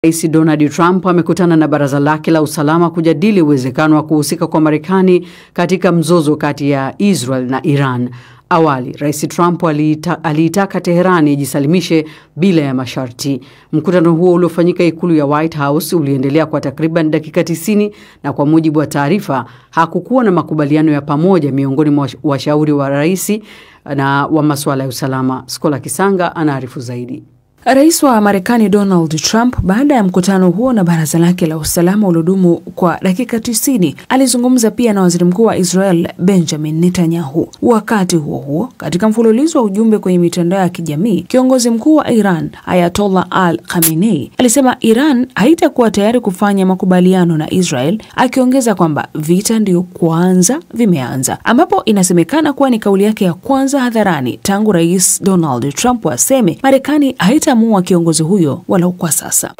Rais Donald Trump amekutana na baraza lake la usalama kujadili uwezekano wa kuhusika kwa Marekani katika mzozo kati ya Israel na Iran. Awali, Rais Trump aliitaka Teheran ijisalimishe bila ya masharti. Mkutano huo uliofanyika ikulu ya White House uliendelea kwa takriban dakika 90 na kwa mujibu wa taarifa hakukuwa na makubaliano ya pamoja miongoni mwa washauri wa rais na wa masuala ya usalama. Skola Kisanga anaarifu zaidi. Rais wa Marekani Donald Trump baada ya mkutano huo na baraza lake la usalama uliodumu kwa dakika 90 alizungumza pia na waziri mkuu wa Israel Benjamin Netanyahu. Wakati huo huo, katika mfululizo wa ujumbe kwenye mitandao ya kijamii, kiongozi mkuu wa Iran Ayatollah Ali Khamenei alisema Iran haitakuwa tayari kufanya makubaliano na Israel, akiongeza kwamba vita ndio kwanza vimeanza, ambapo inasemekana kuwa ni kauli yake ya kwanza hadharani tangu Rais Donald Trump aseme Marekani haitamua kiongozi huyo walau kwa sasa.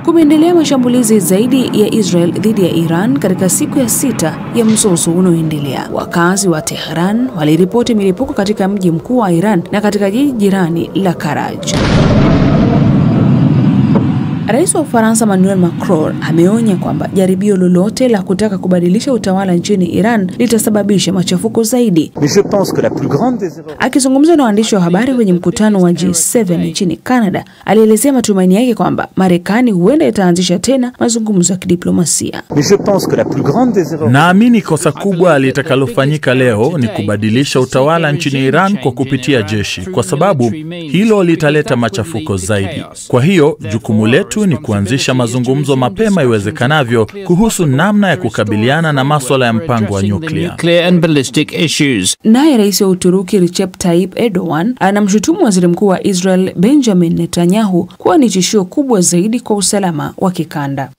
Kumeendelea mashambulizi zaidi ya Israel dhidi ya Iran katika siku ya 6 ya mzozo unaoendelea. Wakazi wa Tehran waliripoti milipuko katika mji mkuu wa Iran na katika jiji jirani la Karaj. Rais wa Ufaransa Emmanuel Macron ameonya kwamba jaribio lolote la kutaka kubadilisha utawala nchini Iran litasababisha machafuko zaidi. Akizungumza na waandishi wa habari kwenye mkutano wa G7 nchini Canada, alielezea matumaini yake kwamba Marekani huenda itaanzisha tena mazungumzo ya kidiplomasia. Naamini kosa kubwa litakalofanyika leo ni kubadilisha utawala nchini Iran kwa kupitia jeshi, kwa sababu hilo litaleta machafuko zaidi. Kwa hiyo jukumu letu ni kuanzisha mazungumzo mapema iwezekanavyo kuhusu namna ya kukabiliana na masuala ya mpango wa nyuklia. Naye rais wa Uturuki Recep Tayyip Erdogan anamshutumu waziri mkuu wa Israel Benjamin Netanyahu kuwa ni tishio kubwa zaidi kwa usalama wa kikanda.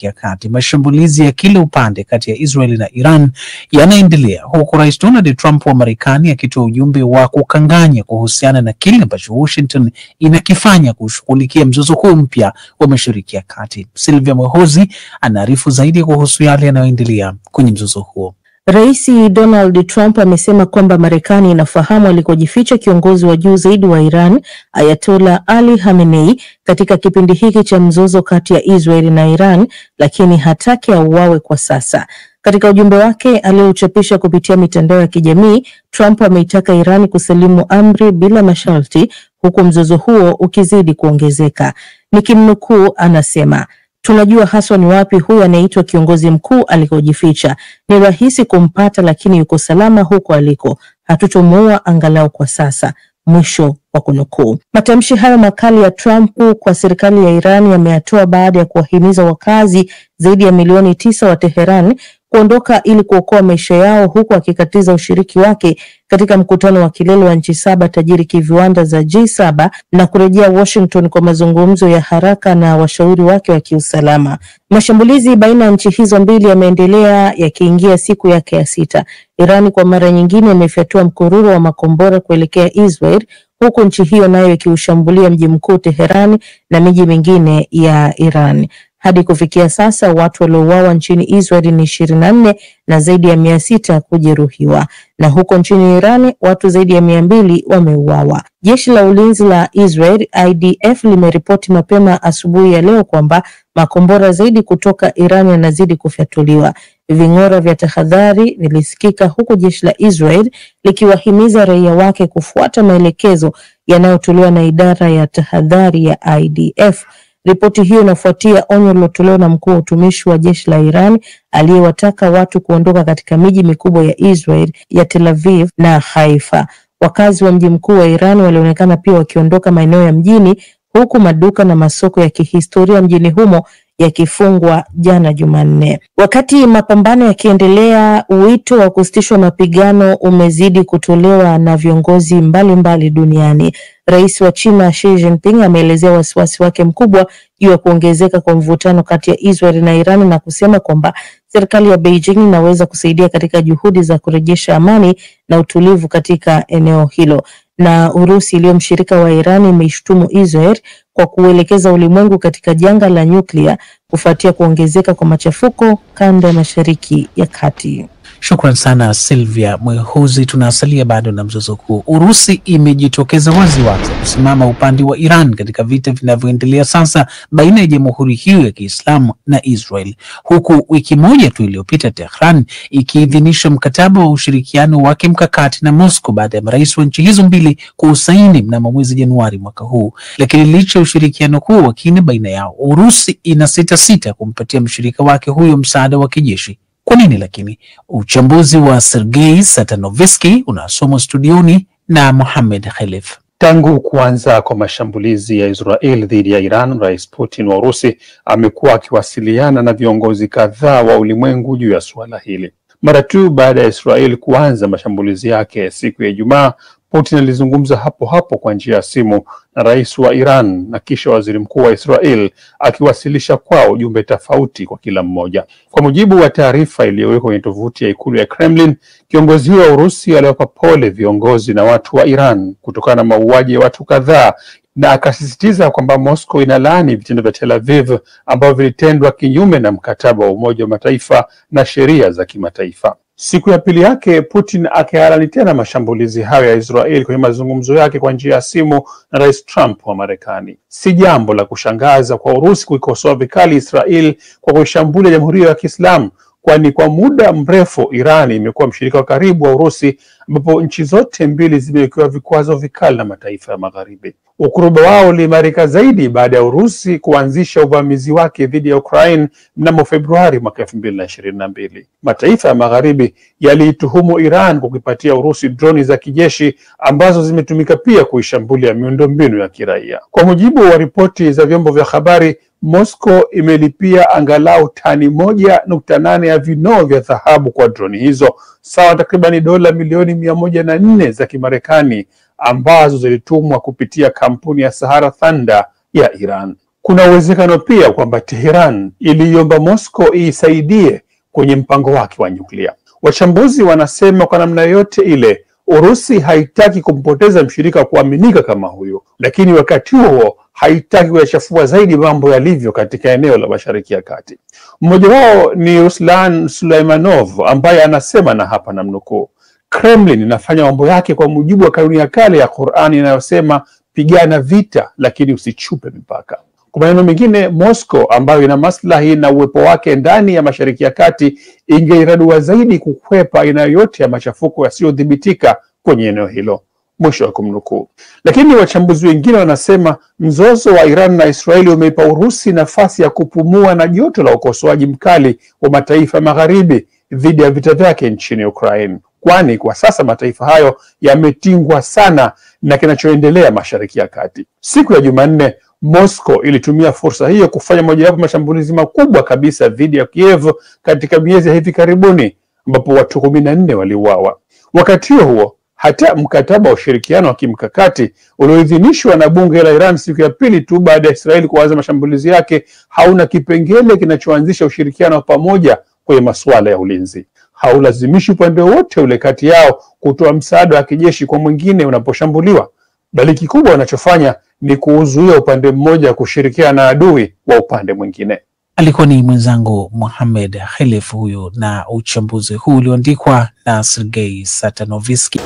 Mashambulizi ya kila upande kati ya Israel na Iran yanaendelea, huku Rais Donald Trump wa Marekani akitoa ujumbe wa kukanganya kuhusiana na kile ambacho Washington inakifanya kushughulikia mzozo huu mpya wa Mashariki ya Kati. Silvia Mwehozi anaarifu zaidi kuhusu yale yanayoendelea kwenye mzozo huo. Rais Donald Trump amesema kwamba Marekani inafahamu alikojificha kiongozi wa juu zaidi wa Iran, Ayatollah Ali Khamenei, katika kipindi hiki cha mzozo kati ya Israel na Iran, lakini hataki auawe kwa sasa. Katika ujumbe wake aliochapisha kupitia mitandao ya kijamii, Trump ameitaka Iran kusalimu amri bila masharti, huku mzozo huo ukizidi kuongezeka. Nikimnukuu, anasema, "Tunajua haswa ni wapi huyu anaitwa kiongozi mkuu alikojificha. Ni rahisi kumpata, lakini yuko salama huko aliko. Hatutomuua angalau kwa sasa." Mwisho wa kunukuu. Matamshi hayo makali ya Trump kwa serikali ya Iran yameyatoa baada ya kuwahimiza wakazi zaidi ya milioni 9 wa Teheran kuondoka ili kuokoa maisha yao, huku akikatiza ushiriki wake katika mkutano wa kilele wa nchi 7 tajiri kiviwanda za G7 na kurejea Washington kwa mazungumzo ya haraka na washauri wake wa kiusalama. Mashambulizi baina ya nchi hizo mbili yameendelea yakiingia siku yake ya 6. Iran kwa mara nyingine imefyatua mkururo wa makombora kuelekea Israel, huku nchi hiyo nayo ikiushambulia mji mkuu Teheran na miji mingine ya Iran. Hadi kufikia sasa watu waliouawa nchini Israel ni 24 na zaidi ya 600 kujeruhiwa. Na huko nchini Iran watu zaidi ya 200 wameuawa. Jeshi la ulinzi la Israel IDF limeripoti mapema asubuhi ya leo kwamba makombora zaidi kutoka Iran yanazidi kufyatuliwa. Ving'ora vya tahadhari vilisikika huku jeshi la Israel likiwahimiza raia wake kufuata maelekezo yanayotolewa na idara ya tahadhari ya IDF. Ripoti hiyo inafuatia onyo lilotolewa na mkuu wa utumishi wa jeshi la Iran aliyewataka watu kuondoka katika miji mikubwa ya Israel ya Tel Aviv na Haifa. Wakazi wa mji mkuu wa Iran walionekana pia wakiondoka maeneo ya mjini, huku maduka na masoko ya kihistoria mjini humo yakifungwa jana Jumanne. Wakati mapambano yakiendelea, wito wa kusitishwa mapigano umezidi kutolewa na viongozi mbalimbali duniani. Rais wa China Xi Jinping ameelezea wasiwasi wake mkubwa juu ya kuongezeka kwa mvutano kati ya Israel na Iran na kusema kwamba serikali ya Beijing inaweza kusaidia katika juhudi za kurejesha amani na utulivu katika eneo hilo. Na Urusi iliyo mshirika wa Iran imeishtumu Israel kwa kuelekeza ulimwengu katika janga la nyuklia kufuatia kuongezeka kwa machafuko kanda ya Mashariki ya Kati. Shukran sana Silvia Mwehozi. Tunasalia bado na mzozo huu. Urusi imejitokeza waziwazi kusimama upande wa Iran katika vita vinavyoendelea sasa baina ya jamhuri hiyo ya Kiislamu na Israel, huku wiki moja tu iliyopita Tehran ikiidhinisha mkataba wa ushirikiano wa kimkakati na Moscow baada ya marais wa nchi hizo mbili kuusaini mnamo mwezi Januari mwaka huu. Lakini licha ya ushirikiano huo wa kina baina yao, Urusi ina sita kumpatia mshirika wake huyo msaada wa kijeshi. Kwa nini lakini? Uchambuzi wa Sergei Satanovsky unasomwa studioni na Mohamed Khalif. Tangu kuanza kwa mashambulizi ya Israel dhidi ya Iran, Rais Putin wa Urusi amekuwa akiwasiliana na viongozi kadhaa wa ulimwengu juu ya suala hili. Mara tu baada ya Israel kuanza mashambulizi yake siku ya Ijumaa, Putin alizungumza hapo hapo kwa njia ya simu na rais wa Iran na kisha waziri mkuu wa Israel, akiwasilisha kwao ujumbe tofauti kwa kila mmoja. Kwa mujibu wa taarifa iliyowekwa kwenye tovuti ya ikulu ya Kremlin, kiongozi huyo wa Urusi aliwapa pole viongozi na watu wa Iran kutokana na mauaji ya watu kadhaa, na akasisitiza kwamba Moscow inalaani vitendo vya Tel Aviv ambavyo vilitendwa kinyume na mkataba wa Umoja wa Mataifa na sheria za kimataifa. Siku ya pili yake, Putin akayalani tena mashambulizi hayo ya Israel kwenye mazungumzo yake kwa njia ya simu na Rais Trump wa Marekani. Si jambo la kushangaza kwa Urusi kuikosoa vikali Israel kwa kuishambulia Jamhuri ya Kiislamu, kwani kwa muda mrefu Iran imekuwa mshirika wa karibu wa Urusi, ambapo nchi zote mbili zimewekewa vikwazo vikali na mataifa ya Magharibi. Ukuruba wao uliimarika zaidi baada ya Urusi kuanzisha uvamizi wake dhidi ya Ukraine mnamo Februari mwaka 2022. Mataifa ya Magharibi yaliituhumu Iran kwa kuipatia Urusi droni za kijeshi ambazo zimetumika pia kuishambulia miundombinu ya kiraia. Kwa mujibu wa ripoti za vyombo vya habari, Moscow imelipia angalau tani 1.8 ya vinoo vya dhahabu kwa droni hizo, sawa takriban dola milioni 104 za Kimarekani, ambazo zilitumwa kupitia kampuni ya Sahara Thunder ya Iran. Kuna uwezekano pia kwamba Tehran iliomba Moscow isaidie kwenye mpango wake wa nyuklia. Wachambuzi wanasema kwa namna yote ile Urusi haitaki kumpoteza mshirika wa kuaminika kama huyo, lakini wakati huo haitaki kuyachafua zaidi mambo yalivyo katika eneo la Mashariki ya Kati. Mmoja wao ni Ruslan Sulaimanov ambaye anasema, na hapa namnukuu, Kremlin inafanya mambo yake kwa mujibu wa kanuni ya kale ya Qur'ani inayosema pigana vita lakini usichupe mipaka. Kwa maneno mengine, Moscow ambayo ina maslahi na uwepo wake ndani ya Mashariki ya Kati ingeiradua zaidi kukwepa aina yote ya machafuko yasiyodhibitika kwenye eneo hilo. Mwisho wa kumnukuu. Lakini wachambuzi wengine wanasema mzozo wa Iran na Israeli umeipa Urusi nafasi ya kupumua na joto la ukosoaji mkali wa mataifa Magharibi dhidi ya vita vyake nchini Ukraine, kwani kwa sasa mataifa hayo yametingwa sana na kinachoendelea Mashariki ya Kati. Siku ya Jumanne, Moscow ilitumia fursa hiyo kufanya mojawapo mashambulizi makubwa kabisa dhidi ya Kiev katika miezi ya hivi karibuni, ambapo watu 14 waliuawa. Wakati huo, hata mkataba wa ushirikiano wa kimkakati ulioidhinishwa na bunge la Iran siku ya pili tu baada ya Israeli kuanza mashambulizi yake hauna kipengele kinachoanzisha ushirikiano wa pamoja kwenye masuala ya ulinzi. Haulazimishi upande wote ule kati yao kutoa msaada wa kijeshi kwa mwingine unaposhambuliwa, bali kikubwa wanachofanya ni kuuzuia upande mmoja kushirikiana na adui wa upande mwingine. Alikuwa ni mwenzangu Mohamed Khalif huyo na uchambuzi huu ulioandikwa na Sergei Satanovsky.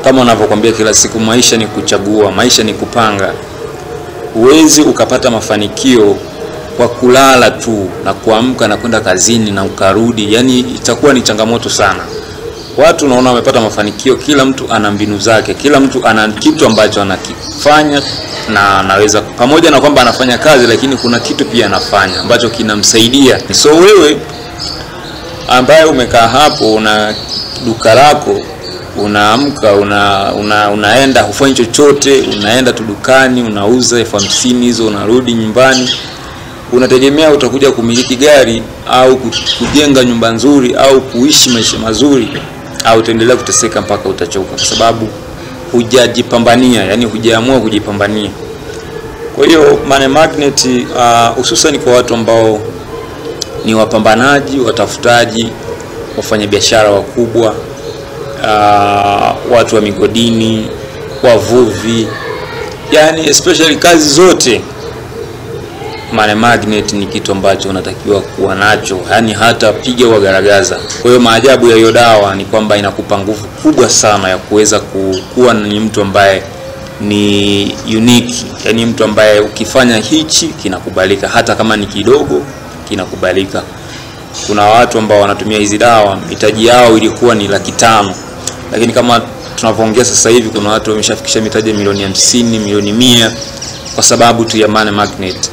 Kama unavyokuambia kila siku, maisha ni kuchagua, maisha ni kupanga. Huwezi ukapata mafanikio kwa kulala tu na kuamka na kwenda kazini na ukarudi. Yani itakuwa ni changamoto sana. Watu naona wamepata mafanikio, kila mtu ana mbinu zake, kila mtu ana kitu ambacho anakifanya na anaweza, pamoja na kwamba anafanya kazi, lakini kuna kitu pia anafanya ambacho kinamsaidia. So wewe ambaye umekaa hapo una duka lako, unaamka unaenda hufanyi chochote, unaenda tu dukani unauza 50 hizo, unarudi nyumbani, unategemea utakuja kumiliki gari au kujenga nyumba nzuri au kuishi maisha mazuri, au utaendelea kuteseka mpaka utachoka kwa sababu hujajipambania, yani hujaamua kujipambania. Kwa hiyo Money Magnet hususan kwa watu ambao ni wapambanaji, watafutaji, wafanyabiashara wakubwa, watu wa migodini, wavuvi, yani especially kazi zote Money magnet ni kitu ambacho unatakiwa kuwa nacho, yani hata piga wagaragaza. Kwa hiyo maajabu ya hiyo dawa ni kwamba inakupa nguvu kubwa sana ya kuweza kuwa ni mtu ambaye ni unique, yani mtu ambaye ukifanya hichi kinakubalika, hata kama ni kidogo kinakubalika. Kuna watu ambao wanatumia hizi dawa mitaji yao ilikuwa ni 500,000, lakini kama tunavyoongea sasa hivi kuna watu wameshafikisha mitaji milioni 50, milioni 100 kwa sababu tu ya Money magnet.